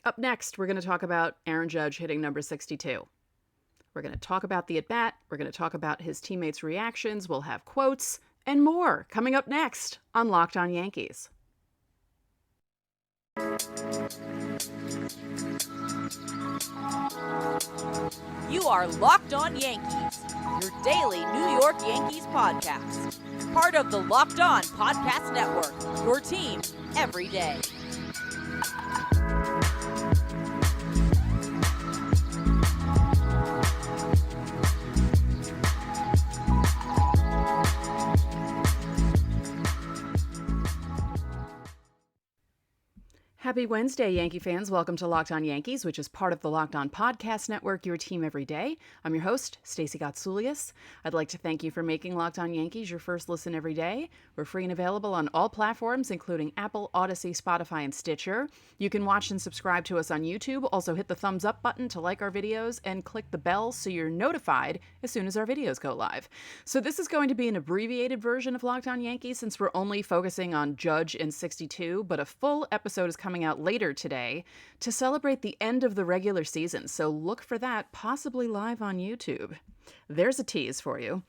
Up next, we're going to talk about Aaron Judge hitting number 62. We're going to talk about the at-bat. We're going to talk about his teammates' reactions. We'll have quotes and more coming up next on Locked On Yankees. You are Locked On Yankees, your daily New York Yankees podcast. Part of the Locked On Podcast Network, your team every day. Happy Wednesday, Yankee fans. Welcome to Locked On Yankees, which is part of the Locked On Podcast Network, your team every day. I'm your host, Stacey. I'd like to thank you for making Locked On Yankees your first listen every day. We're free and available on all platforms, including Apple, Odyssey, Spotify, and Stitcher. You can watch and subscribe to us on YouTube. Also hit the thumbs up button to like our videos and click the bell so you're notified as soon as our videos go live. So this is going to be an abbreviated version of Locked On Yankees since we're only focusing on Judge in 62, but a full episode is coming out later today to celebrate the end of the regular season. So look for that possibly live on YouTube. There's a tease for you.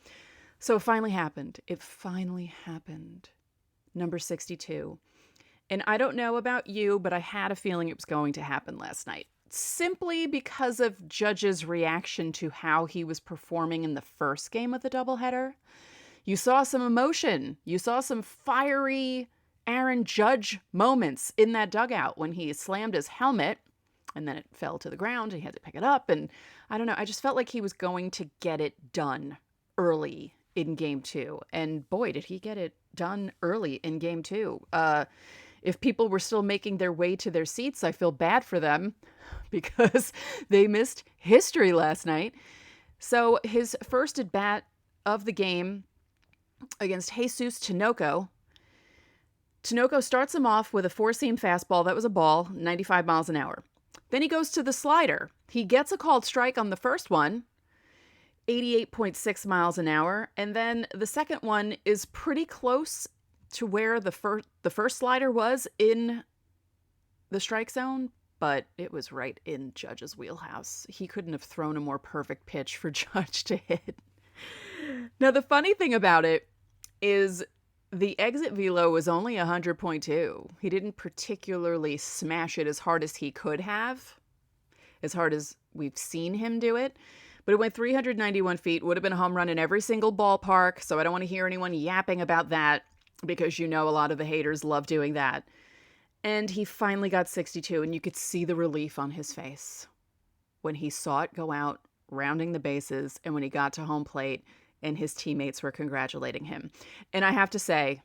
So it finally happened. It finally happened. Number 62. And I don't know about you, but I had a feeling it was going to happen last night. Simply because of Judge's reaction to how he was performing in the first game of the doubleheader. You saw some emotion. You saw some fiery Aaron Judge moments in that dugout when he slammed his helmet and then it fell to the ground. He had to pick it up. And I don't know, I just felt like he was going to get it done early in game two. And boy, did he get it done early in game two. If people were still making their way to their seats, I feel bad for them because they missed history last night. So his first at bat of the game against Jesus Tinoco starts him off with a four-seam fastball. That was a ball, 95 miles an hour. Then he goes to the slider. He gets a called strike on the first one, 88.6 miles an hour. And then the second one is pretty close to where the first slider was in the strike zone, but it was right in Judge's wheelhouse. He couldn't have thrown a more perfect pitch for Judge to hit. Now, the funny thing about it is the exit velo was only 100.2. He didn't particularly smash it as hard as he could have, as hard as we've seen him do it. But it went 391 feet, would have been a home run in every single ballpark. So I don't want to hear anyone yapping about that because you know a lot of the haters love doing that. And he finally got 62, and you could see the relief on his face when he saw it go out, rounding the bases, and when he got to home plate and his teammates were congratulating him. And I have to say,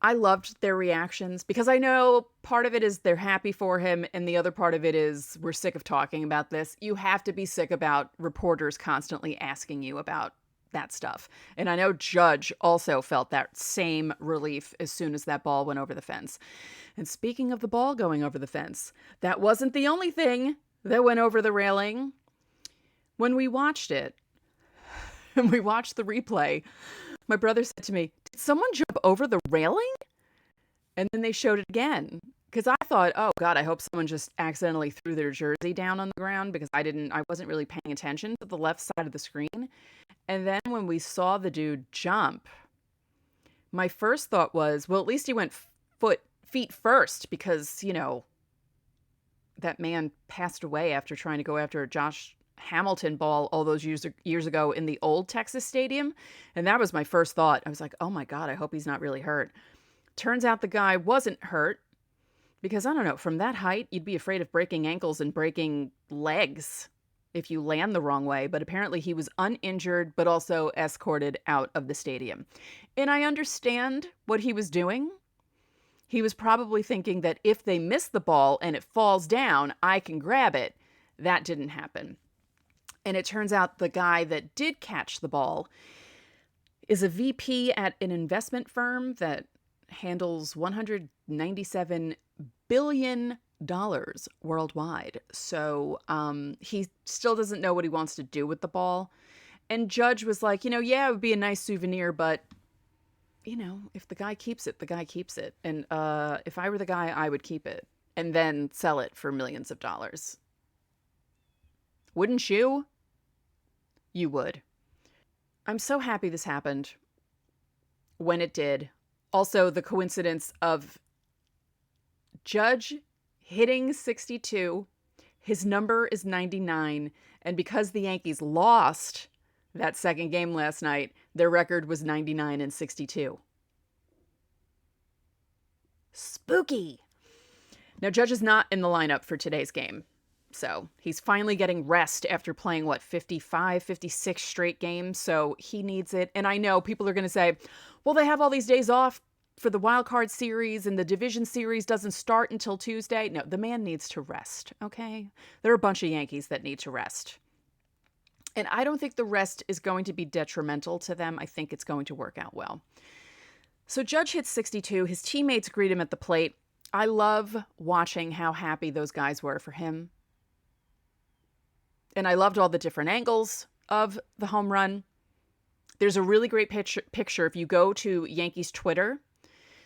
I loved their reactions because I know part of it is they're happy for him and the other part of it is we're sick of talking about this. You have to be sick about reporters constantly asking you about that stuff. And I know Judge also felt that same relief as soon as that ball went over the fence. And speaking of the ball going over the fence, that wasn't the only thing that went over the railing. When we watched it, and we watched the replay, my brother said to me, "Did someone jump over the railing?" And then they showed it again. Because I thought, oh God, I hope someone just accidentally threw their jersey down on the ground because I wasn't really paying attention to the left side of the screen. And then when we saw the dude jump, my first thought was, well, at least he went feet first because, you know, that man passed away after trying to go after a Josh Hamilton ball all those years ago in the old Texas stadium. And that was my first thought. I was like, oh my God, I hope he's not really hurt. Turns out the guy wasn't hurt because, I don't know, from that height, you'd be afraid of breaking ankles and breaking legs if you land the wrong way. But apparently he was uninjured, but also escorted out of the stadium. And I understand what he was doing. He was probably thinking that if they miss the ball and it falls down, I can grab it. That didn't happen. And it turns out the guy that did catch the ball is a VP at an investment firm that handles $197 billion worldwide. So he still doesn't know what he wants to do with the ball. And Judge was like, yeah, it would be a nice souvenir, but, if the guy keeps it, the guy keeps it. And if I were the guy, I would keep it. and then sell it for millions of dollars. Wouldn't you? You would. I'm so happy this happened when it did. Also, the coincidence of Judge hitting 62, his number is 99, and because the Yankees lost that second game last night, their record was 99-62. Spooky. Now, Judge is not in the lineup for today's game. So he's finally getting rest after playing, 55, 56 straight games. So he needs it. And I know people are going to say, well, they have all these days off for the wild card series and the division series doesn't start until Tuesday. No, the man needs to rest, okay? There are a bunch of Yankees that need to rest. And I don't think the rest is going to be detrimental to them. I think it's going to work out well. So Judge hits 62. His teammates greet him at the plate. I love watching how happy those guys were for him. And I loved all the different angles of the home run. There's a really great picture. If you go to Yankees Twitter,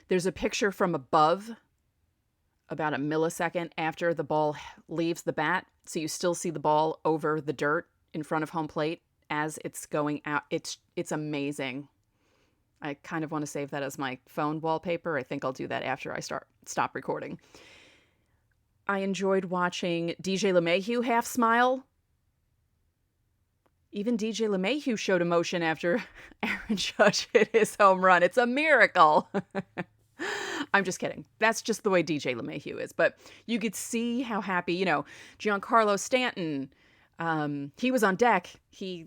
there's a picture from above about a millisecond after the ball leaves the bat. So you still see the ball over the dirt in front of home plate as it's going out. It's amazing. I kind of want to save that as my phone wallpaper. I think I'll do that after I stop recording. I enjoyed watching DJ LeMahieu half smile. Even DJ LeMahieu showed emotion after Aaron Judge hit his home run. It's a miracle. I'm just kidding. That's just the way DJ LeMahieu is. But you could see how happy, Giancarlo Stanton, he was on deck. He,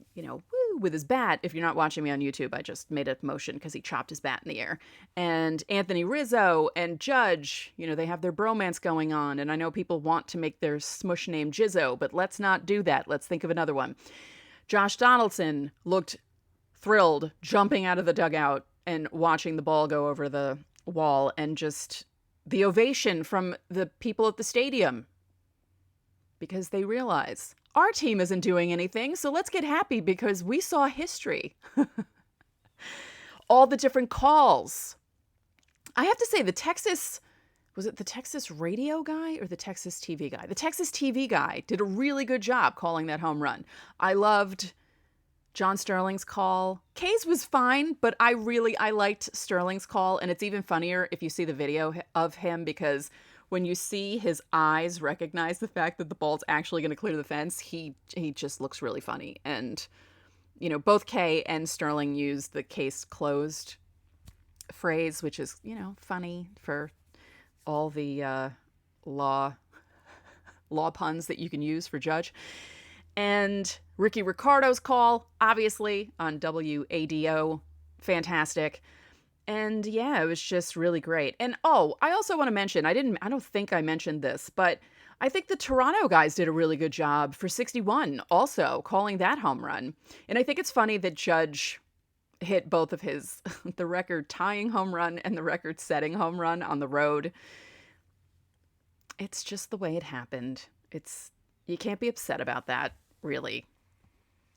with his bat. If you're not watching me on YouTube, I just made a motion because he chopped his bat in the air. And Anthony Rizzo and Judge, they have their bromance going on. And I know people want to make their smush name Jizzo, but let's not do that. Let's think of another one. Josh Donaldson looked thrilled, jumping out of the dugout and watching the ball go over the wall, and just the ovation from the people at the stadium because they realize our team isn't doing anything, so let's get happy because we saw history. All the different calls. I have to say, was it the Texas radio guy or the Texas TV guy? The Texas TV guy did a really good job calling that home run. I loved John Sterling's call. Kay's was fine, but I liked Sterling's call. And it's even funnier if you see the video of him, because when you see his eyes recognize the fact that the ball's actually going to clear the fence, he just looks really funny. And, both Kay and Sterling use the case closed phrase, which is, funny for all the law puns that you can use for Judge. And Ricky Ricardos' call, obviously, on WADO, fantastic. And yeah, it was just really great. And I also want to mention, I don't think I mentioned this, but I think the Toronto guys did a really good job for 61 also, calling that home run. And I think it's funny that Judge hit both of his, the record-tying home run and the record-setting home run on the road. It's just the way it happened. You can't be upset about that, really.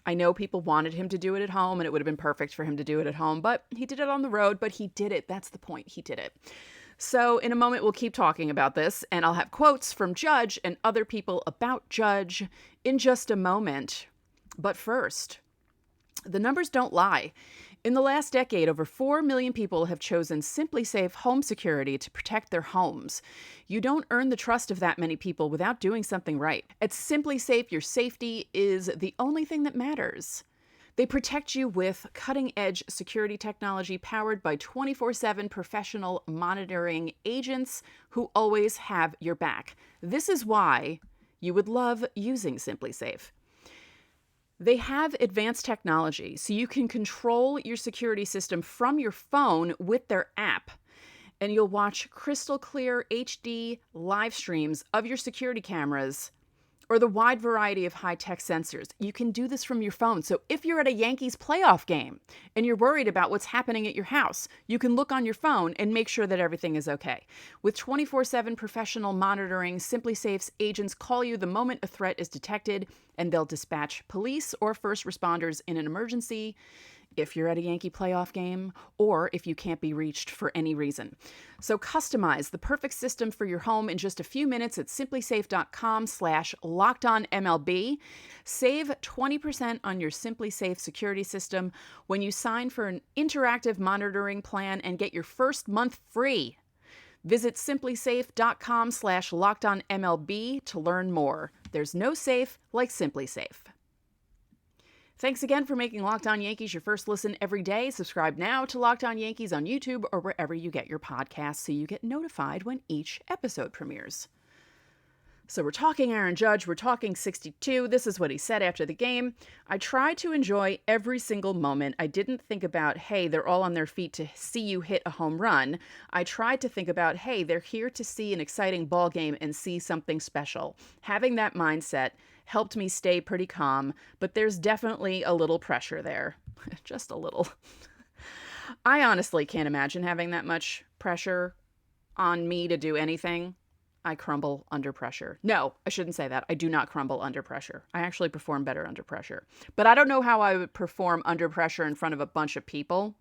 I know people wanted him to do it at home, and it would have been perfect for him to do it at home, but he did it on the road, but he did it. That's the point. He did it. So in a moment, we'll keep talking about this, and I'll have quotes from Judge and other people about Judge in just a moment. But first, the numbers don't lie. In the last decade, over 4 million people have chosen SimpliSafe Home Security to protect their homes. You don't earn the trust of that many people without doing something right. At SimpliSafe, your safety is the only thing that matters. They protect you with cutting-edge security technology powered by 24/7 professional monitoring agents who always have your back. This is why you would love using SimpliSafe. They have advanced technology, so you can control your security system from your phone with their app. And you'll watch crystal clear HD live streams of your security cameras or the wide variety of high-tech sensors. You can do this from your phone. So if you're at a Yankees playoff game and you're worried about what's happening at your house, you can look on your phone and make sure that everything is okay. With 24/7 professional monitoring, SimpliSafe's agents call you the moment a threat is detected, and they'll dispatch police or first responders in an emergency. if you're at a Yankee playoff game or if you can't be reached for any reason. So customize the perfect system for your home in just a few minutes at simplysafe.com/lockedonmlb. Save 20% on your SimpliSafe security system when you sign for an interactive monitoring plan and get your first month free. Visit simplysafe.com/lockedonmlb to learn more. There's no safe like SimpliSafe. Thanks again for making Locked On Yankees your first listen every day. Subscribe now to Locked On Yankees on YouTube or wherever you get your podcasts so you get notified when each episode premieres. So we're talking Aaron Judge, we're talking 62. This is what he said after the game. I try to enjoy every single moment. I didn't think about, hey, they're all on their feet to see you hit a home run. I tried to think about, hey, they're here to see an exciting ball game and see something special. Having that mindset helped me stay pretty calm, but there's definitely a little pressure there. Just a little. I honestly can't imagine having that much pressure on me to do anything. I crumble under pressure. No, I shouldn't say that. I do not crumble under pressure. I actually perform better under pressure. But I don't know how I would perform under pressure in front of a bunch of people,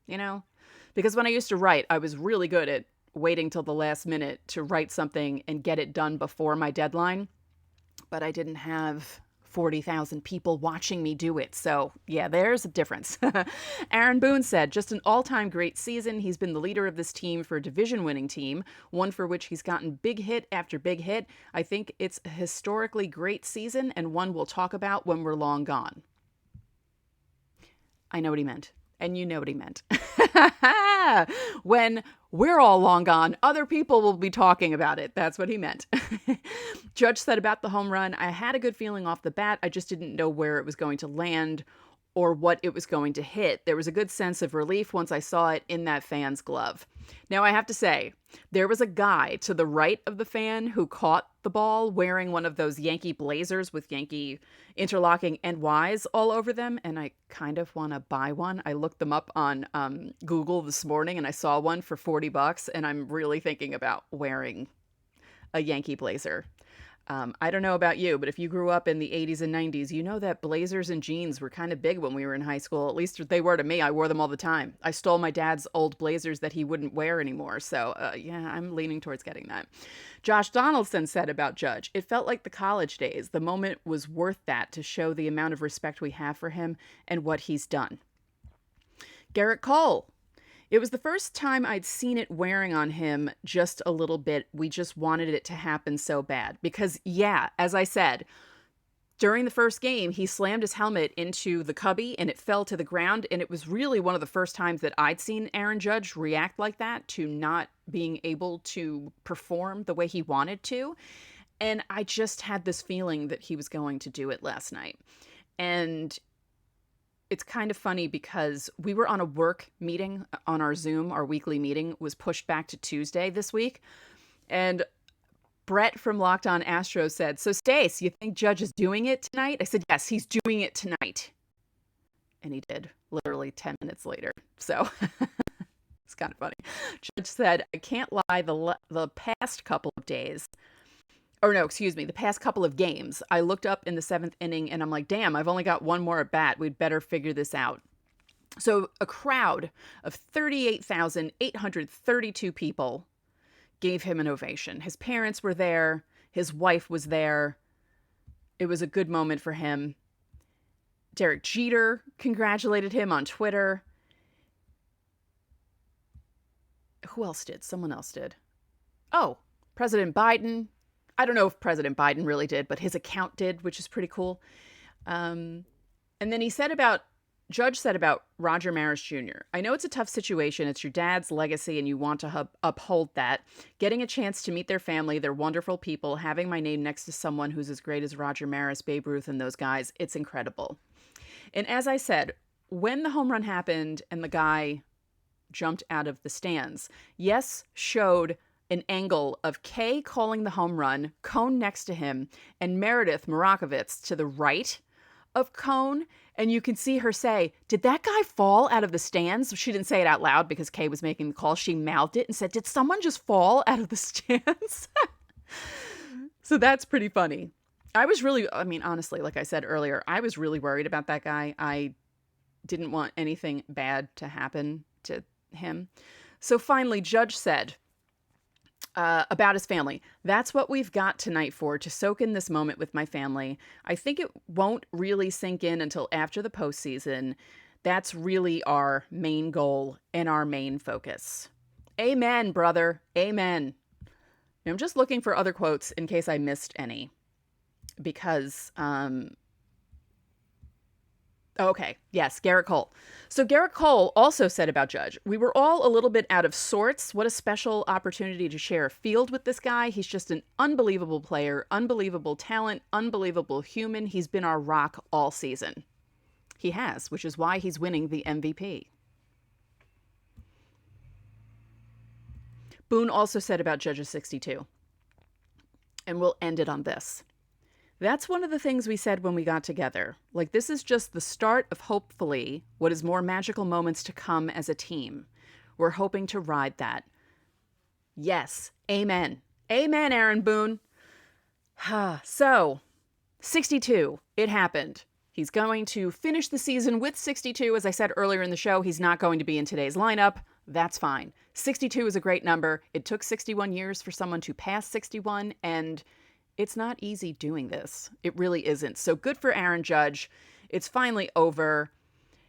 Because when I used to write, I was really good at waiting till the last minute to write something and get it done before my deadline. But I didn't have 40,000 people watching me do it. So yeah, there's a difference. Aaron Boone said, just an all-time great season. He's been the leader of this team for a division-winning team, one for which he's gotten big hit after big hit. I think it's a historically great season and one we'll talk about when we're long gone. I know what he meant. And you know what he meant. When we're all long gone, other people will be talking about it. That's what he meant. Judge said about the home run, I had a good feeling off the bat. I just didn't know where it was going to land or what it was going to hit. There was a good sense of relief once I saw it in that fan's glove. Now, I have to say, there was a guy to the right of the fan who caught the ball wearing one of those Yankee blazers with Yankee interlocking NYs all over them, and I kind of want to buy one. I looked them up on Google this morning, and I saw one for $40, and I'm really thinking about wearing a Yankee blazer. I don't know about you, but if you grew up in the 80s and 90s, you know that blazers and jeans were kind of big when we were in high school. At least they were to me. I wore them all the time. I stole my dad's old blazers that he wouldn't wear anymore. So, yeah, I'm leaning towards getting that. Josh Donaldson said about Judge, it felt like the college days. The moment was worth that to show the amount of respect we have for him and what he's done. Garrett Cole. It was the first time I'd seen it wearing on him just a little bit. We just wanted it to happen so bad. Because, yeah, as I said, during the first game, he slammed his helmet into the cubby and it fell to the ground. And it was really one of the first times that I'd seen Aaron Judge react like that to not being able to perform the way he wanted to. And I just had this feeling that he was going to do it last night. And it's kind of funny because we were on a work meeting on our Zoom. Our weekly meeting was pushed back to Tuesday this week. And Brett from Locked On Astros said, so Stace, you think Judge is doing it tonight? I said, yes, he's doing it tonight. And he did, literally 10 minutes later. So it's kind of funny. Judge said, I can't lie, the past couple of days, the past couple of games, I looked up in the 7th inning and I'm like, damn, I've only got one more at bat. We'd better figure this out. So a crowd of 38,832 people gave him an ovation. His parents were there. His wife was there. It was a good moment for him. Derek Jeter congratulated him on Twitter. Who else did? Someone else did. Oh, President Biden. I don't know if President Biden really did, but his account did, which is pretty cool. And then Judge said about Roger Maris Jr., I know it's a tough situation. It's your dad's legacy and you want to uphold that. Getting a chance to meet their family, they're wonderful people. Having my name next to someone who's as great as Roger Maris, Babe Ruth, and those guys, it's incredible. And as I said, when the home run happened and the guy jumped out of the stands, yes, showed an angle of Kay calling the home run, Cone next to him, and Meredith Marakovitz to the right of Cone. And you can see her say, did that guy fall out of the stands? She didn't say it out loud because Kay was making the call. She mouthed it and said, did someone just fall out of the stands? So that's pretty funny. Honestly, like I said earlier, I was really worried about that guy. I didn't want anything bad to happen to him. So finally, Judge said about his family, "That's what we've got tonight for, to soak in this moment with my family. I think it won't really sink in until after the postseason. That's really our main goal and our main focus." Amen, brother. Amen. I'm just looking for other quotes in case I missed any. Because, okay, yes, Garrett Cole. So Garrett Cole also said about Judge, "We were all a little bit out of sorts. What a special opportunity to share a field with this guy. He's just an unbelievable player, unbelievable talent, unbelievable human. He's been our rock all season." He has, which is why he's winning the MVP. Boone also said about Judge's 62, and we'll end it on this. "That's one of the things we said when we got together. Like, this is just the start of hopefully what is more magical moments to come as a team. We're hoping to ride that." Yes. Amen. Amen, Aaron Boone. So, 62. It happened. He's going to finish the season with 62. As I said earlier in the show, he's not going to be in today's lineup. That's fine. 62 is a great number. It took 61 years for someone to pass 61, and it's not easy doing this. It really isn't. So good for Aaron Judge. It's finally over.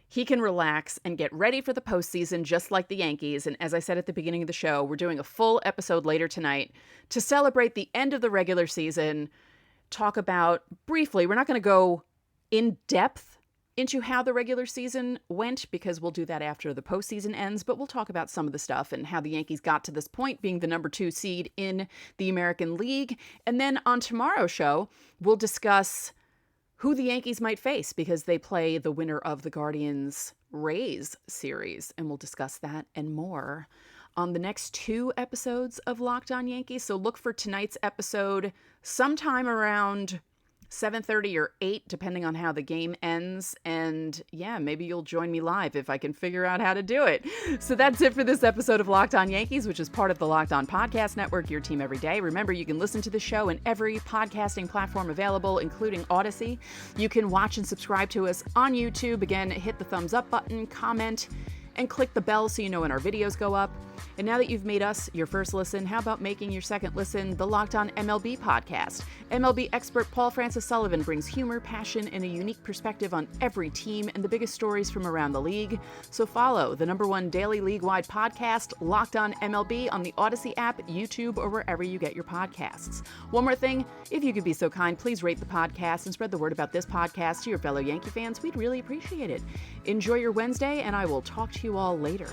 He can relax and get ready for the postseason, just like the Yankees. And as I said at the beginning of the show, we're doing a full episode later tonight to celebrate the end of the regular season. Talk about briefly, we're not going to go in depth into how the regular season went, because we'll do that after the postseason ends, but we'll talk about some of the stuff and how the Yankees got to this point, being the number 2 seed in the American League. And then on tomorrow's show, we'll discuss who the Yankees might face, because they play the winner of the Guardians-Rays series, and we'll discuss that and more on the next 2 episodes of Locked On Yankees. So look for tonight's episode sometime around 7:30 or 8, depending on how the game ends. And yeah, maybe you'll join me live if I can figure out how to do it. So that's it for this episode of Locked On Yankees, which is part of the Locked On Podcast Network, your team every day. Remember, you can listen to the show in every podcasting platform available, including Odyssey. You can watch and subscribe to us on YouTube. Again, hit the thumbs up button, comment, and click the bell so you know when our videos go up. And now that you've made us your first listen, how about making your second listen the Locked On MLB podcast? MLB expert Paul Francis Sullivan brings humor, passion, and a unique perspective on every team and the biggest stories from around the league. So follow the #1 daily league-wide podcast, Locked On MLB, on the Odyssey app, YouTube, or wherever you get your podcasts. One more thing, if you could be so kind, please rate the podcast and spread the word about this podcast to your fellow Yankee fans. We'd really appreciate it. Enjoy your Wednesday, and I will talk to you all later.